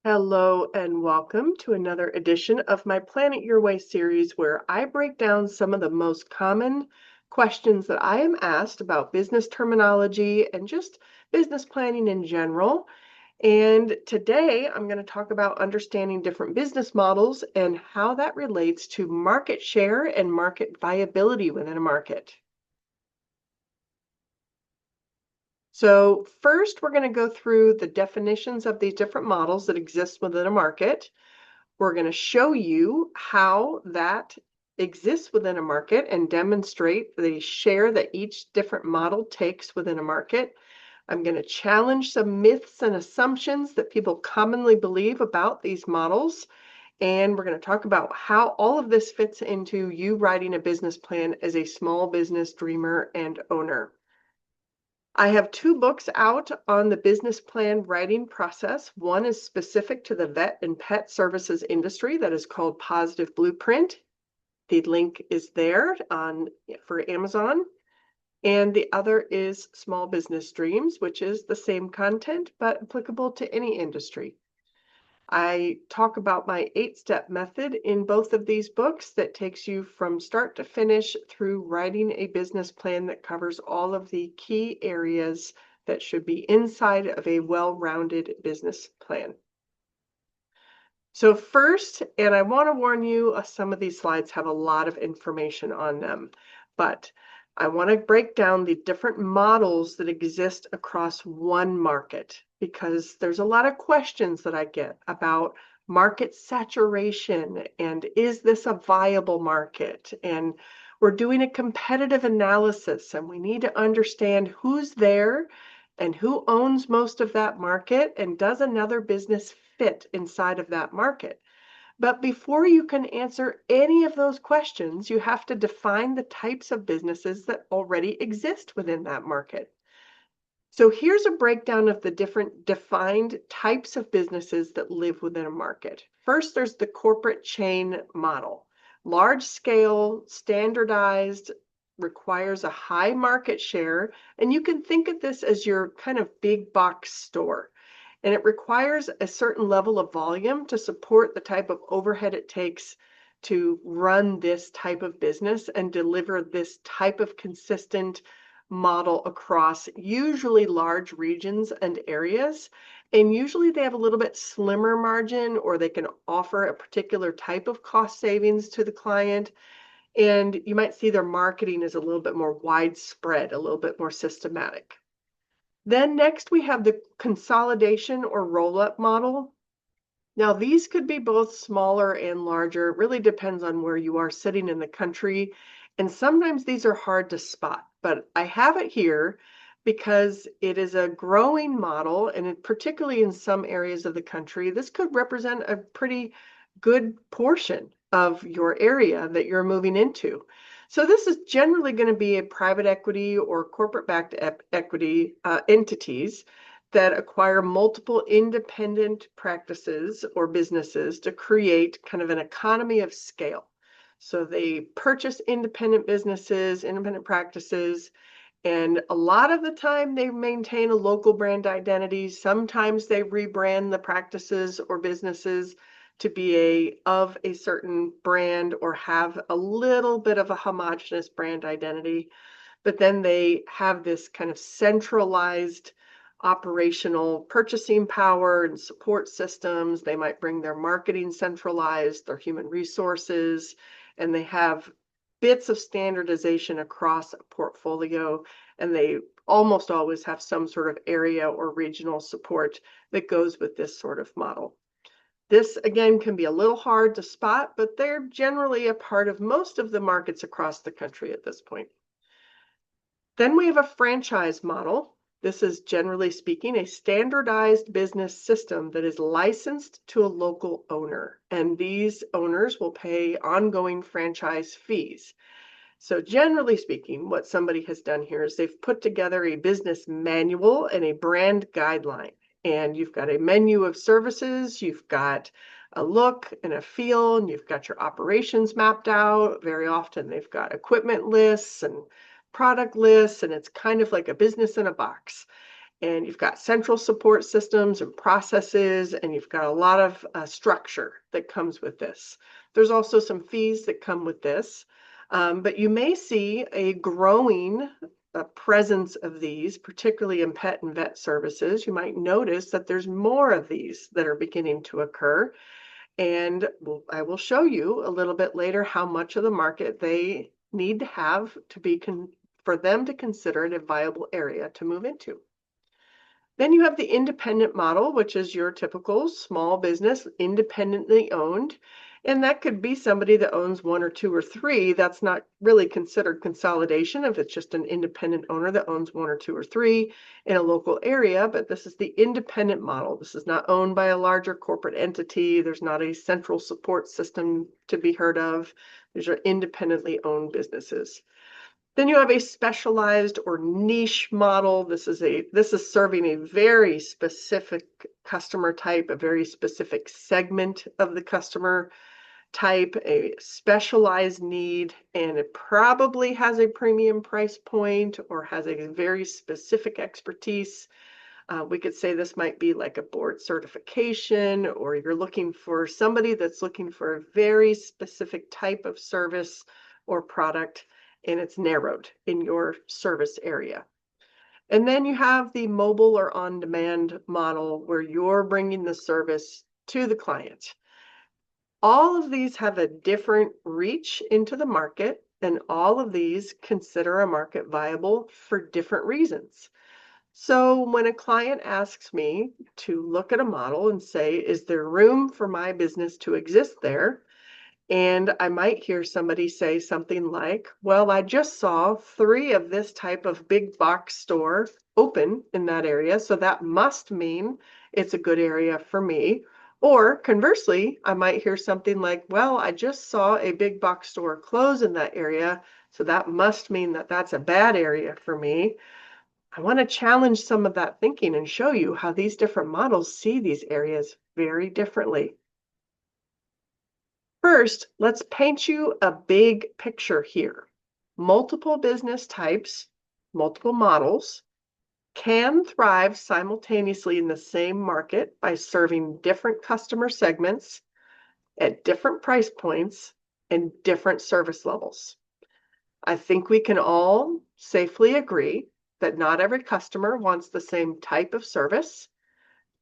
Hello and welcome to another edition of my Plan It Your Way series where I break down some of the most common questions that I am asked about business terminology and just business planning in general. And today I'm going to talk about understanding different business models and how that relates to market share and market viability within a market. So first, we're going to go through the definitions of these different models that exist within a market. We're going to show you how that exists within a market and demonstrate the share that each different model takes within a market. I'm going to challenge some myths and assumptions that people commonly believe about these models. And we're going to talk about how all of this fits into you writing a business plan as a small business dreamer and owner. I have two books out on the business plan writing process. One is specific to the vet and pet services industry that is called Positive Blueprint. The link is there for Amazon. And the other is Small Business Dreams, which is the same content, but applicable to any industry. I talk about my 8-step method in both of these books that takes you from start to finish through writing a business plan that covers all of the key areas that should be inside of a well-rounded business plan. So first, and I want to warn you, some of these slides have a lot of information on them, but I want to break down the different models that exist across one market because there's a lot of questions that I get about market saturation and is this a viable market? And we're doing a competitive analysis and we need to understand who's there and who owns most of that market and does another business fit inside of that market. But before you can answer any of those questions, you have to define the types of businesses that already exist within that market. So here's a breakdown of the different defined types of businesses that live within a market. First, there's the corporate chain model. Large scale, standardized, requires a high market share, and you can think of this as your kind of big box store. And it requires a certain level of volume to support the type of overhead it takes to run this type of business and deliver this type of consistent model across usually large regions and areas. And usually they have a little bit slimmer margin, or they can offer a particular type of cost savings to the client. And you might see their marketing is a little bit more widespread, a little bit more systematic. Then next we have the consolidation or roll-up model. Now these could be both smaller and larger. It really depends on where you are sitting in the country. And sometimes these are hard to spot, but I have it here because it is a growing model, and particularly in some areas of the country, this could represent a pretty good portion of your area that you're moving into. So this is generally going to be a private equity or corporate-backed equity entities that acquire multiple independent practices or businesses to create kind of an economy of scale. So they purchase independent businesses, independent practices, and a lot of the time they maintain a local brand identity. Sometimes they rebrand the practices or businesses to be of a certain brand or have a little bit of a homogenous brand identity. But then they have this kind of centralized operational purchasing power and support systems. They might bring their marketing centralized, their human resources, and they have bits of standardization across a portfolio, and they almost always have some sort of area or regional support that goes with this sort of model. This, again, can be a little hard to spot, but they're generally a part of most of the markets across the country at this point. Then we have a franchise model. This is, generally speaking, a standardized business system that is licensed to a local owner, and these owners will pay ongoing franchise fees. So generally speaking, what somebody has done here is they've put together a business manual and a brand guideline. And you've got a menu of services, you've got a look and a feel, and you've got your operations mapped out. Very often they've got equipment lists and product lists, and it's kind of like a business in a box. and you've got central support systems and processes, and you've got a lot of structure that comes with this. There's also some fees that come with this, but you may see a growing presence of these, particularly in pet and vet services. You might notice that there's more of these that are beginning to occur, and I will show you a little bit later how much of the market they need to have to be for them to consider it a viable area to move into. Then you have the independent model, which is your typical small business, independently owned. And that could be somebody that owns one or two or three. That's not really considered consolidation if it's just an independent owner that owns one or two or three in a local area. But this is the independent model. This is not owned by a larger corporate entity. There's not a central support system to be heard of. These are independently owned businesses. Then you have a specialized or niche model. This is serving a very specific customer type, a very specific segment of the customer type, a specialized need, and it probably has a premium price point or has a very specific expertise. We could say this might be like a board certification, or you're looking for somebody that's looking for a very specific type of service or product, and it's narrowed in your service area. And then you have the mobile or on-demand model where you're bringing the service to the client. All of these have a different reach into the market, and all of these consider a market viable for different reasons. So when a client asks me to look at a model and say, is there room for my business to exist there? And I might hear somebody say something like, well, I just saw 3 of this type of big box store open in that area, so that must mean it's a good area for me. Or conversely, I might hear something like, well, I just saw a big box store close in that area, so that must mean that that's a bad area for me. I want to challenge some of that thinking and show you how these different models see these areas very differently. First, let's paint you a big picture here. Multiple business types, multiple models, can thrive simultaneously in the same market by serving different customer segments at different price points and different service levels. I think we can all safely agree that not every customer wants the same type of service.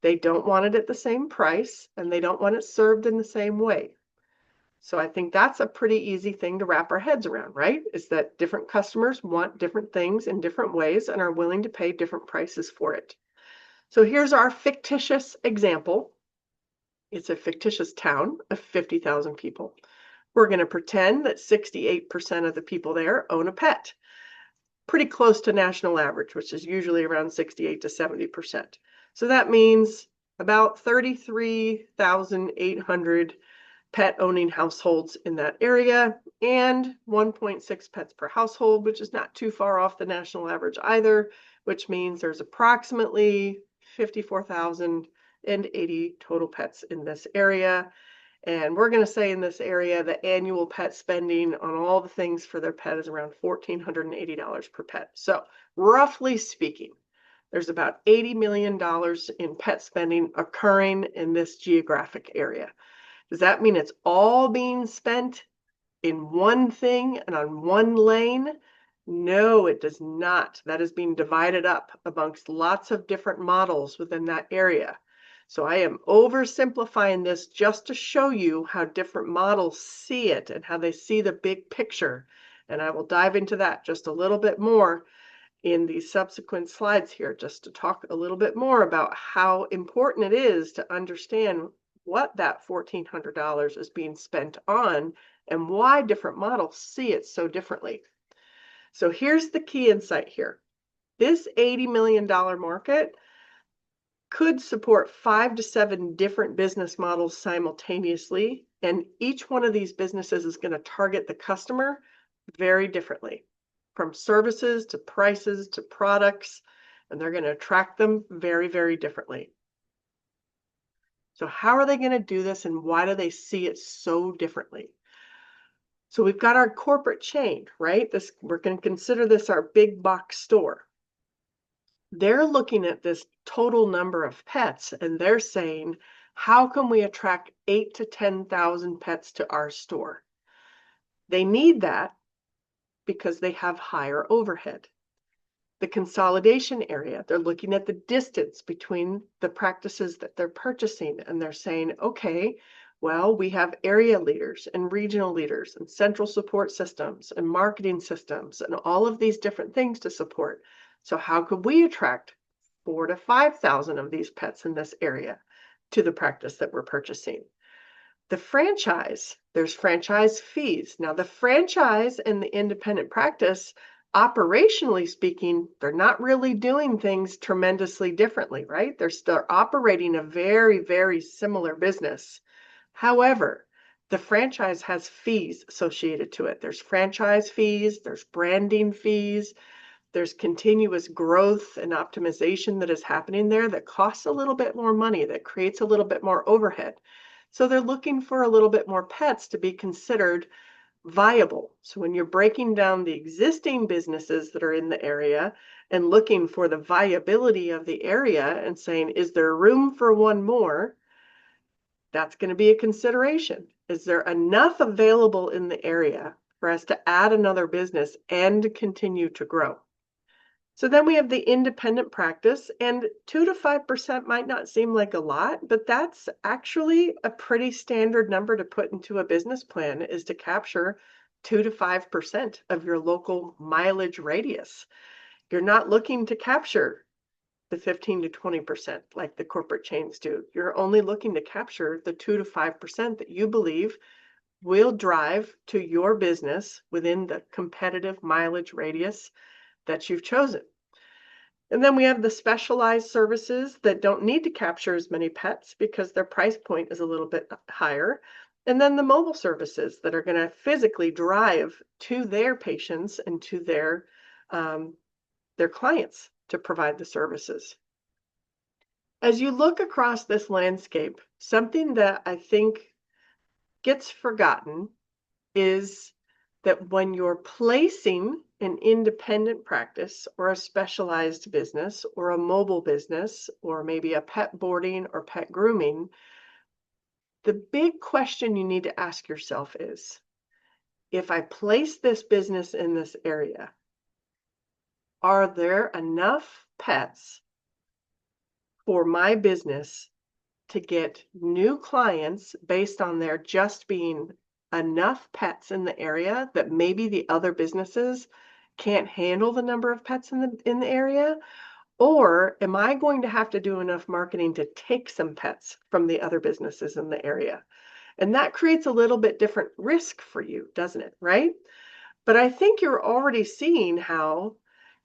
They don't want it at the same price, and they don't want it served in the same way. So I think that's a pretty easy thing to wrap our heads around, right? Is that different customers want different things in different ways and are willing to pay different prices for it. So here's our fictitious example. It's a fictitious town of 50,000 people. We're going to pretend that 68% of the people there own a pet. Pretty close to national average, which is usually around 68 to 70%. So that means about 33,800 pet owning households in that area, and 1.6 pets per household, which is not too far off the national average either, which means there's approximately 54,080 total pets in this area. And we're going to say in this area, the annual pet spending on all the things for their pet is around $1,480 per pet. So roughly speaking, there's about $80 million in pet spending occurring in this geographic area. Does that mean it's all being spent in one thing and on one lane? No, it does not. That is being divided up amongst lots of different models within that area. So I am oversimplifying this just to show you how different models see it and how they see the big picture. And I will dive into that just a little bit more in the subsequent slides here, just to talk a little bit more about how important it is to understand what that $1,400 is being spent on and why different models see it so differently. So here's the key insight here. This $80 million market could support 5 to 7 different business models simultaneously, and each one of these businesses is going to target the customer very differently, from services to prices to products, and they're going to attract them very, very differently. So how are they going to do this, and why do they see it so differently? So we've got our corporate chain, right? We're going to consider this our big box store. They're looking at this total number of pets and they're saying, how can we attract 8 to 10,000 pets to our store? They need that because they have higher overhead. The consolidation area, they're looking at the distance between the practices that they're purchasing, and they're saying, okay, well, we have area leaders and regional leaders and central support systems and marketing systems and all of these different things to support. So how could we attract 4 to 5,000 of these pets in this area to the practice that we're purchasing? The franchise, there's franchise fees. Now, the franchise and the independent practice, operationally speaking, they're not really doing things tremendously differently, right? They're operating a very, very similar business. However, the franchise has fees associated to it. There's franchise fees, there's branding fees, there's continuous growth and optimization that is happening there that costs a little bit more money, that creates a little bit more overhead. So they're looking for a little bit more pets to be considered viable. So when you're breaking down the existing businesses that are in the area and looking for the viability of the area and saying, is there room for one more? That's going to be a consideration. Is there enough available in the area for us to add another business and continue to grow? So then we have the independent practice, and 2 to 5% might not seem like a lot, but that's actually a pretty standard number to put into a business plan, is to capture 2 to 5% of your local mileage radius. You're not looking to capture the 15 to 20% like the corporate chains do. You're only looking to capture the 2 to 5% that you believe will drive to your business within the competitive mileage radius that you've chosen. And then we have the specialized services that don't need to capture as many pets because their price point is a little bit higher. And then the mobile services that are going to physically drive to their patients and to their clients to provide the services. As you look across this landscape, something that I think gets forgotten is that when you're placing an independent practice or a specialized business or a mobile business or maybe a pet boarding or pet grooming, the big question you need to ask yourself is, if I place this business in this area, are there enough pets for my business to get new clients based on there just being enough pets in the area that maybe the other businesses can't handle the number of pets in the area? Or am I going to have to do enough marketing to take some pets from the other businesses in the area? And that creates a little bit different risk for you, doesn't it? Right? But I think you're already seeing how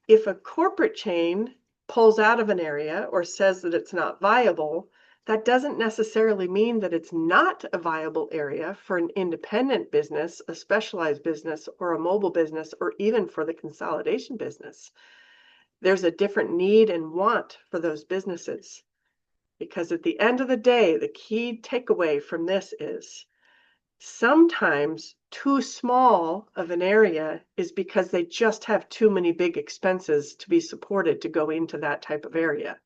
if a corporate chain pulls out of an area or says that it's not viable, that doesn't necessarily mean that it's not a viable area for an independent business, a specialized business, or a mobile business, or even for the consolidation business. There's a different need and want for those businesses. Because at the end of the day, the key takeaway from this is sometimes too small of an area is because they just have too many big expenses to be supported to go into that type of area.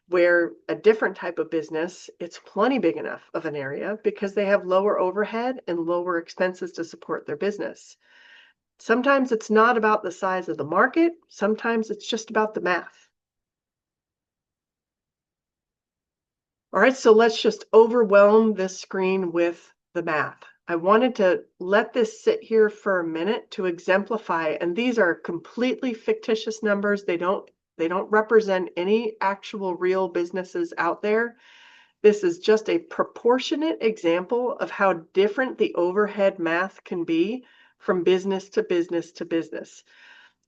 Where a different type of business, it's plenty big enough of an area because they have lower overhead and lower expenses to support their business. Sometimes it's not about the size of the market. Sometimes it's just about the math. All right, so let's just overwhelm this screen with the math. I wanted to let this sit here for a minute to exemplify, and these are completely fictitious numbers. They don't represent any actual real businesses out there. This is just a proportionate example of how different the overhead math can be from business to business to business.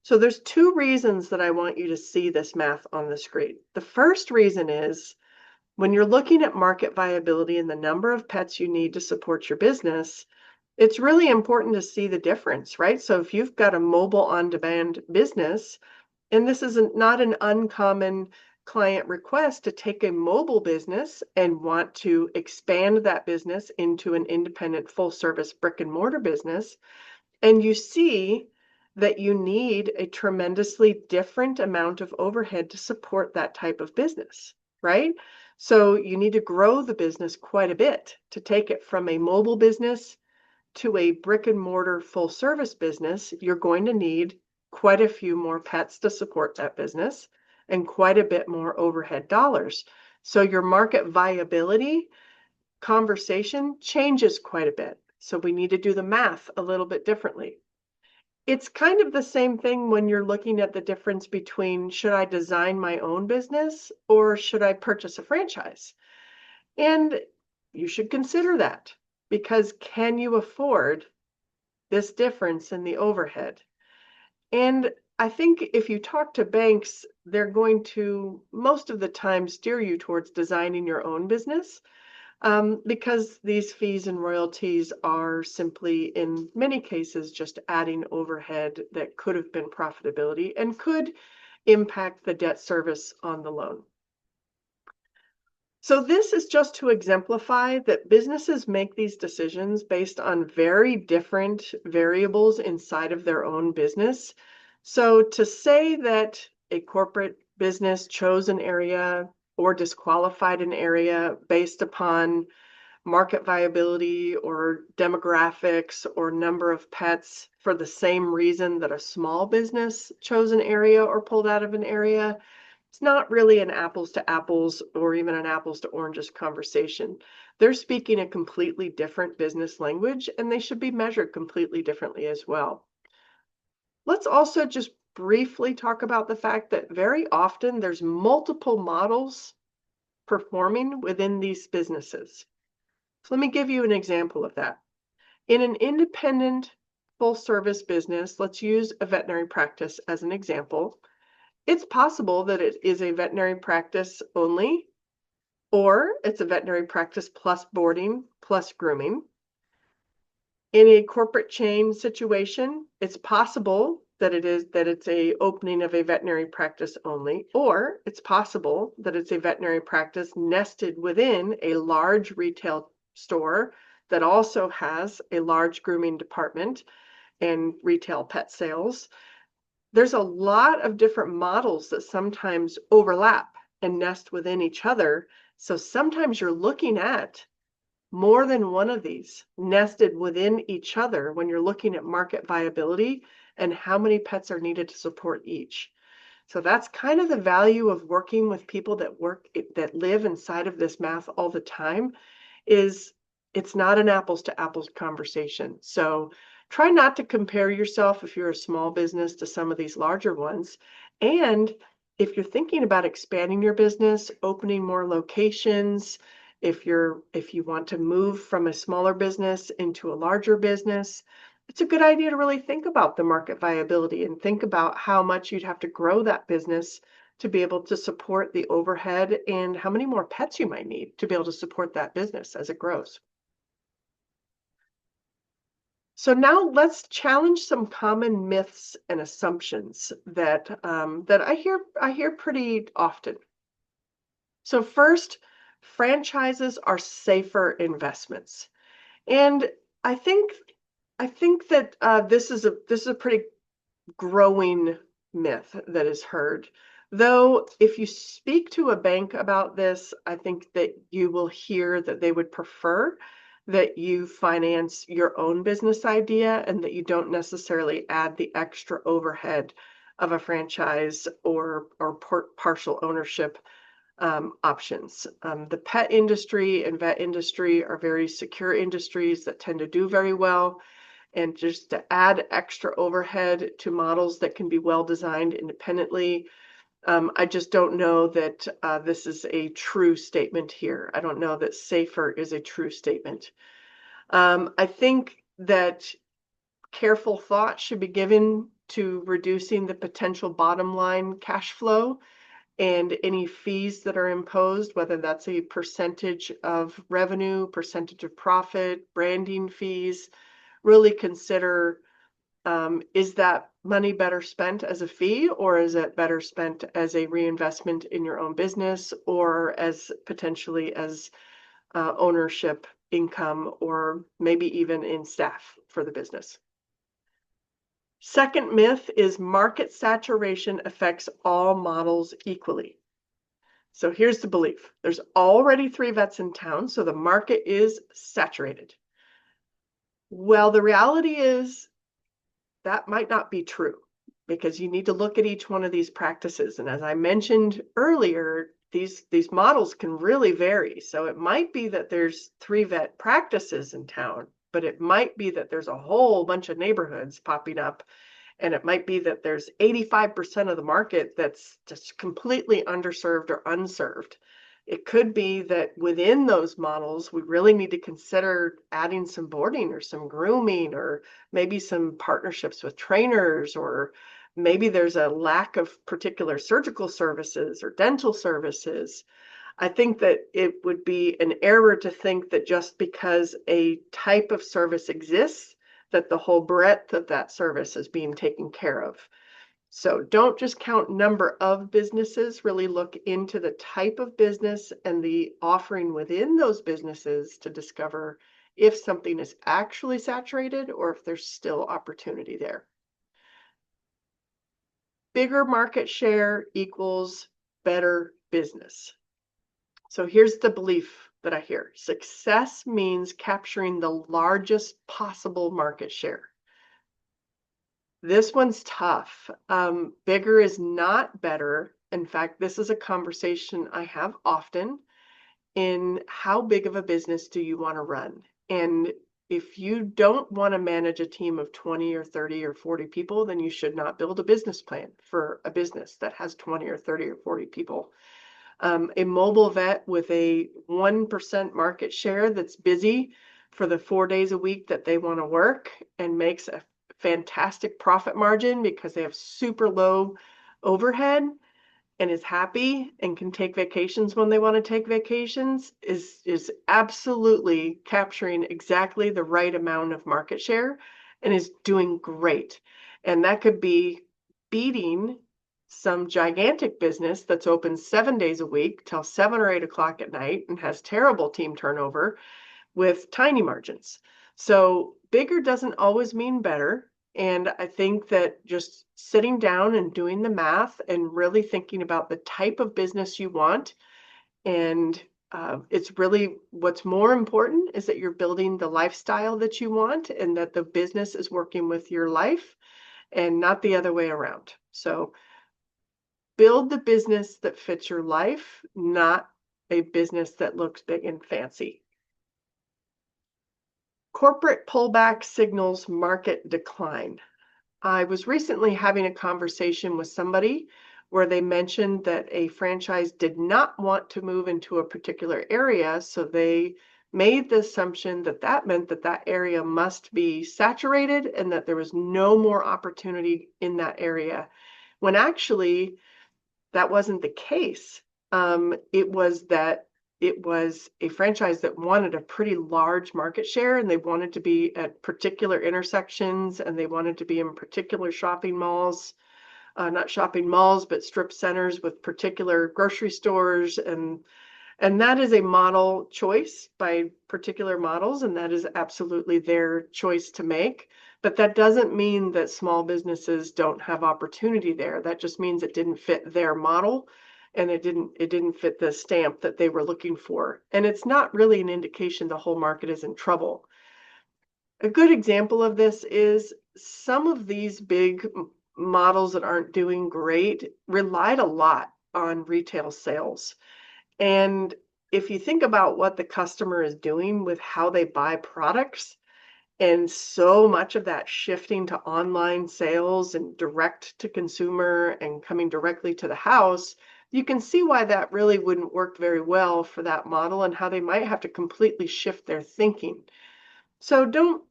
So there's two reasons that I want you to see this math on the screen. The first reason is when you're looking at market viability and the number of pets you need to support your business, it's really important to see the difference, right? So if you've got a mobile on-demand business, and this is not an uncommon client request to take a mobile business and want to expand that business into an independent full-service brick and mortar business, and you see that you need a tremendously different amount of overhead to support that type of business, right? So you need to grow the business quite a bit to take it from a mobile business to a brick and mortar full service business. You're going to need quite a few more pets to support that business and quite a bit more overhead dollars. So your market viability conversation changes quite a bit. So we need to do the math a little bit differently. It's kind of the same thing when you're looking at the difference between should I design my own business or should I purchase a franchise? And you should consider that, because can you afford this difference in the overhead? And I think if you talk to banks, they're going to most of the time steer you towards designing your own business, because these fees and royalties are simply, in many cases, just adding overhead that could have been profitability and could impact the debt service on the loan. So this is just to exemplify that businesses make these decisions based on very different variables inside of their own business. So to say that a corporate business chose an area or disqualified an area based upon market viability or demographics or number of pets for the same reason that a small business chose an area or pulled out of an area, it's not really an apples to apples or even an apples to oranges conversation. They're speaking a completely different business language, and they should be measured completely differently as well. Let's also just briefly talk about the fact that very often there's multiple models performing within these businesses. So let me give you an example of that. In an independent full service business, let's use a veterinary practice as an example. It's possible that it is a veterinary practice only, or it's a veterinary practice plus boarding plus grooming. In a corporate chain situation, it's possible that it's a opening of a veterinary practice only, or it's possible that it's a veterinary practice nested within a large retail store that also has a large grooming department and retail pet sales. There's a lot of different models that sometimes overlap and nest within each other. So sometimes you're looking at more than one of these nested within each other when you're looking at market viability and how many pets are needed to support each. So that's kind of the value of working with people that live inside of this math all the time, is it's not an apples to apples conversation. So try not to compare yourself if you're a small business to some of these larger ones. And if you're thinking about expanding your business, opening more locations, if you want to move from a smaller business into a larger business, it's a good idea to really think about the market viability and think about how much you'd have to grow that business to be able to support the overhead and how many more pets you might need to be able to support that business as it grows. So now let's challenge some common myths and assumptions that I hear pretty often. So first, franchises are safer investments, and I think that this is a pretty growing myth that is heard. Though if you speak to a bank about this, I think that you will hear that they would prefer that you finance your own business idea and that you don't necessarily add the extra overhead of a franchise or partial ownership options. The pet industry and vet industry are very secure industries that tend to do very well. And just to add extra overhead to models that can be well designed independently, I just don't know that this is a true statement here. I don't know that safer is a true statement. I think that careful thought should be given to reducing the potential bottom line cash flow and any fees that are imposed, whether that's a percentage of revenue, percentage of profit, branding fees. Really consider, is that money better spent as a fee, or is it better spent as a reinvestment in your own business, or as potentially as ownership income, or maybe even in staff for the business? Second myth is market saturation affects all models equally. So here's the belief. There's already 3 vets in town, so the market is saturated. Well, the reality is that might not be true because you need to look at each one of these practices. And as I mentioned earlier, these models can really vary. So it might be that there's 3 vet practices in town, but it might be that there's a whole bunch of neighborhoods popping up. And it might be that there's 85% of the market that's just completely underserved or unserved. It could be that within those models, we really need to consider adding some boarding or some grooming or maybe some partnerships with trainers, or maybe there's a lack of particular surgical services or dental services. I think that it would be an error to think that just because a type of service exists, that the whole breadth of that service is being taken care of. So don't just count number of businesses, really look into the type of business and the offering within those businesses to discover if something is actually saturated or if there's still opportunity there. Bigger market share equals better business. So here's the belief that I hear. Success means capturing the largest possible market share. This one's tough. Bigger is not better. In fact, this is a conversation I have often in how big of a business do you want to run? And if you don't want to manage a team of 20 or 30 or 40 people, then you should not build a business plan for a business that has 20 or 30 or 40 people. A mobile vet with a 1% market share that's busy for the 4 days a week that they want to work and makes a fantastic profit margin because they have super low overhead and is happy and can take vacations when they want to take vacations is absolutely capturing exactly the right amount of market share and is doing great. And that could be beating some gigantic business that's open 7 days a week till 7 or 8 o'clock at night and has terrible team turnover with tiny margins. So bigger doesn't always mean better. And I think that just sitting down and doing the math and really thinking about the type of business you want, and it's really what's more important is that you're building the lifestyle that you want and that the business is working with your life and not the other way around. So build the business that fits your life, not a business that looks big and fancy. Corporate pullback signals market decline. I was recently having a conversation with somebody where they mentioned that a franchise did not want to move into a particular area, so they made the assumption that that meant that that area must be saturated and that there was no more opportunity in that area, when actually that wasn't the case. It was that it was a franchise that wanted a pretty large market share and they wanted to be at particular intersections and they wanted to be in particular shopping malls, not shopping malls, but strip centers with particular grocery stores. And that is a model choice by particular models, and that is absolutely their choice to make. But that doesn't mean that small businesses don't have opportunity there. That just means it didn't fit their model and it didn't fit the stamp that they were looking for. And it's not really an indication the whole market is in trouble. A good example of this is some of these big models that aren't doing great relied a lot on retail sales. And if you think about what the customer is doing with how they buy products, and so much of that shifting to online sales and direct to consumer and coming directly to the house, you can see why that really wouldn't work very well for that model and how they might have to completely shift their thinking. So don't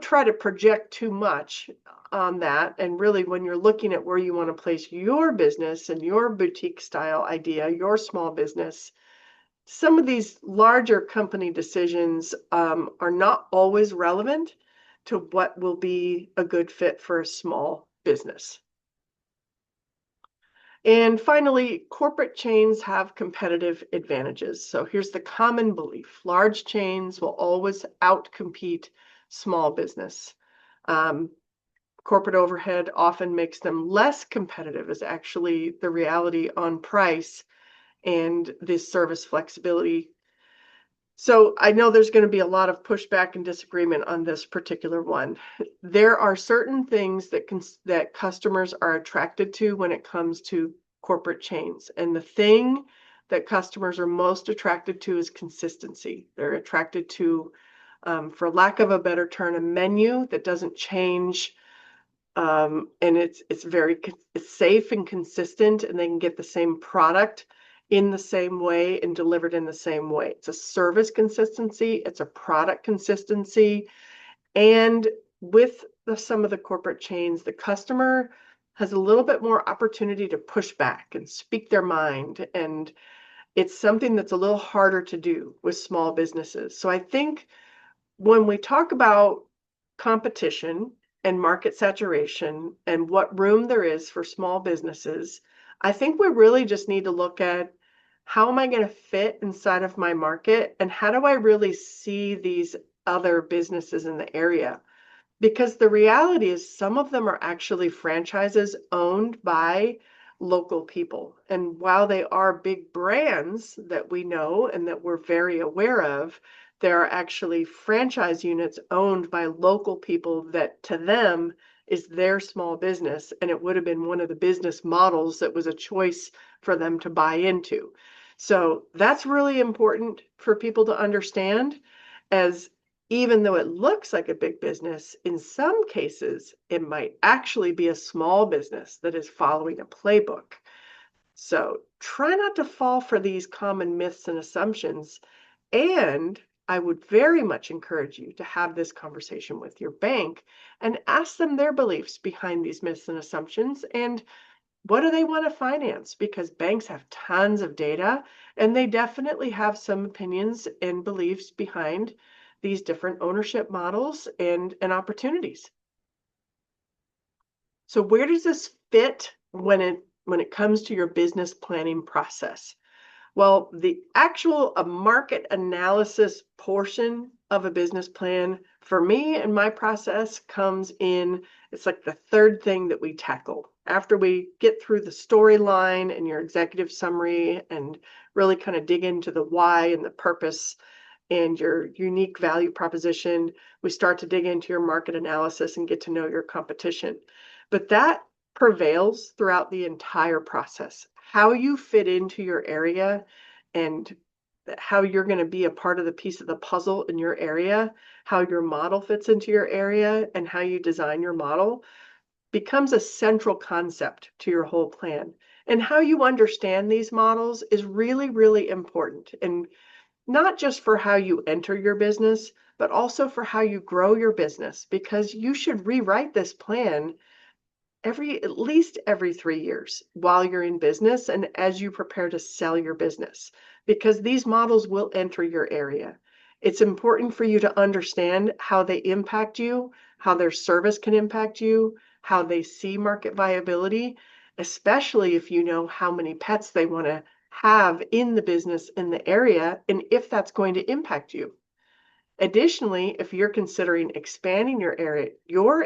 try to project too much on that. And really, when you're looking at where you want to place your business and your boutique style idea, your small business, some of these larger company decisions are not always relevant to what will be a good fit for a small business. And finally, corporate chains have competitive advantages. So here's the common belief. Large chains will always outcompete small business. corporate overhead often makes them less competitive is actually the reality on price and this service flexibility. So I know there's going to be a lot of pushback and disagreement on this particular one. There are certain things that customers are attracted to when it comes to corporate chains. And the thing that customers are most attracted to is consistency. They're attracted to, for lack of a better term, a menu that doesn't change, and it's safe and consistent, and they can get the same product in the same way and delivered in the same way. It's a service consistency, it's a product consistency, and with some of the corporate chains, the customer has a little bit more opportunity to push back and speak their mind, and it's something that's a little harder to do with small businesses. So I think when we talk about competition and market saturation and what room there is for small businesses, I think we really just need to look at how am I going to fit inside of my market and how do I really see these other businesses in the area? Because the reality is some of them are actually franchises owned by local people. And while they are big brands that we know and that we're very aware of, there are actually franchise units owned by local people that to them is their small business. And it would have been one of the business models that was a choice for them to buy into. So that's really important for people to understand, as even though it looks like a big business, in some cases, it might actually be a small business that is following a playbook. So try not to fall for these common myths and assumptions. And I would very much encourage you to have this conversation with your bank and ask them their beliefs behind these myths and assumptions and what do they want to finance? Because banks have tons of data and they definitely have some opinions and beliefs behind these different ownership models and opportunities. So where does this fit when it comes to your business planning process? Well, the actual market analysis portion of a business plan for me and my process comes in, it's like the third thing that we tackle. After we get through the storyline and your executive summary and really kind of dig into the why and the purpose and your unique value proposition, we start to dig into your market analysis and get to know your competition. But that prevails throughout the entire process. How you fit into your area and how you're going to be a part of the piece of the puzzle in your area, how your model fits into your area, and how you design your model becomes a central concept to your whole plan. And how you understand these models is really, really important. And not just for how you enter your business, but also for how you grow your business, because you should rewrite this plan at least every 3 years while you're in business and as you prepare to sell your business, because these models will enter your area. It's important for you to understand how they impact you, how their service can impact you, how they see market viability, especially if you know how many pets they want to have in the business in the area and if that's going to impact you. Additionally, if you're considering expanding your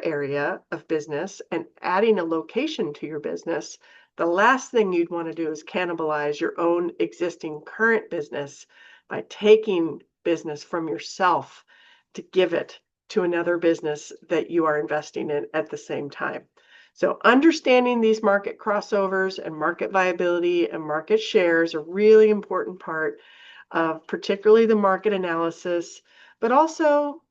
area of business and adding a location to your business, the last thing you'd want to do is cannibalize your own existing current business by taking business from yourself to give it to another business that you are investing in at the same time. So understanding these market crossovers and market viability and market shares are a really important part of particularly the market analysis, but also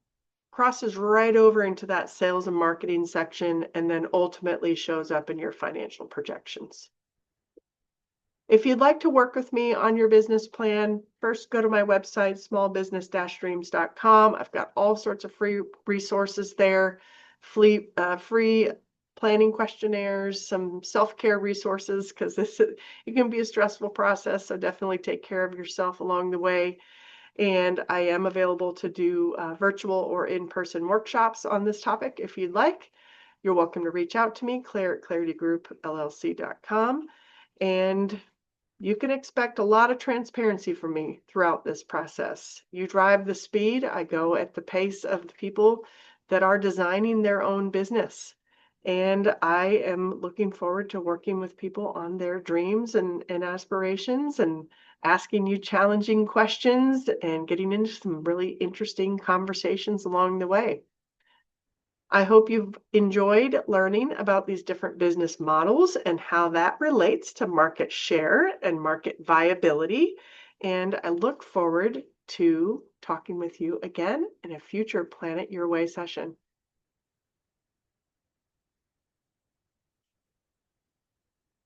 crosses right over into that sales and marketing section and then ultimately shows up in your financial projections. If you'd like to work with me on your business plan, first go to my website, smallbusiness-dreams.com. I've got all sorts of free resources there, free planning questionnaires, some self-care resources, because it can be a stressful process, so definitely take care of yourself along the way. And I am available to do virtual or in-person workshops on this topic if you'd like. You're welcome to reach out to me, Claire at claritygroupllc.com. And you can expect a lot of transparency from me throughout this process. You drive the speed, I go at the pace of the people that are designing their own business. And I am looking forward to working with people on their dreams and aspirations, and asking you challenging questions and getting into some really interesting conversations along the way. I hope you've enjoyed learning about these different business models and how that relates to market share and market viability. And I look forward to talking with you again in a future Planet Your Way session.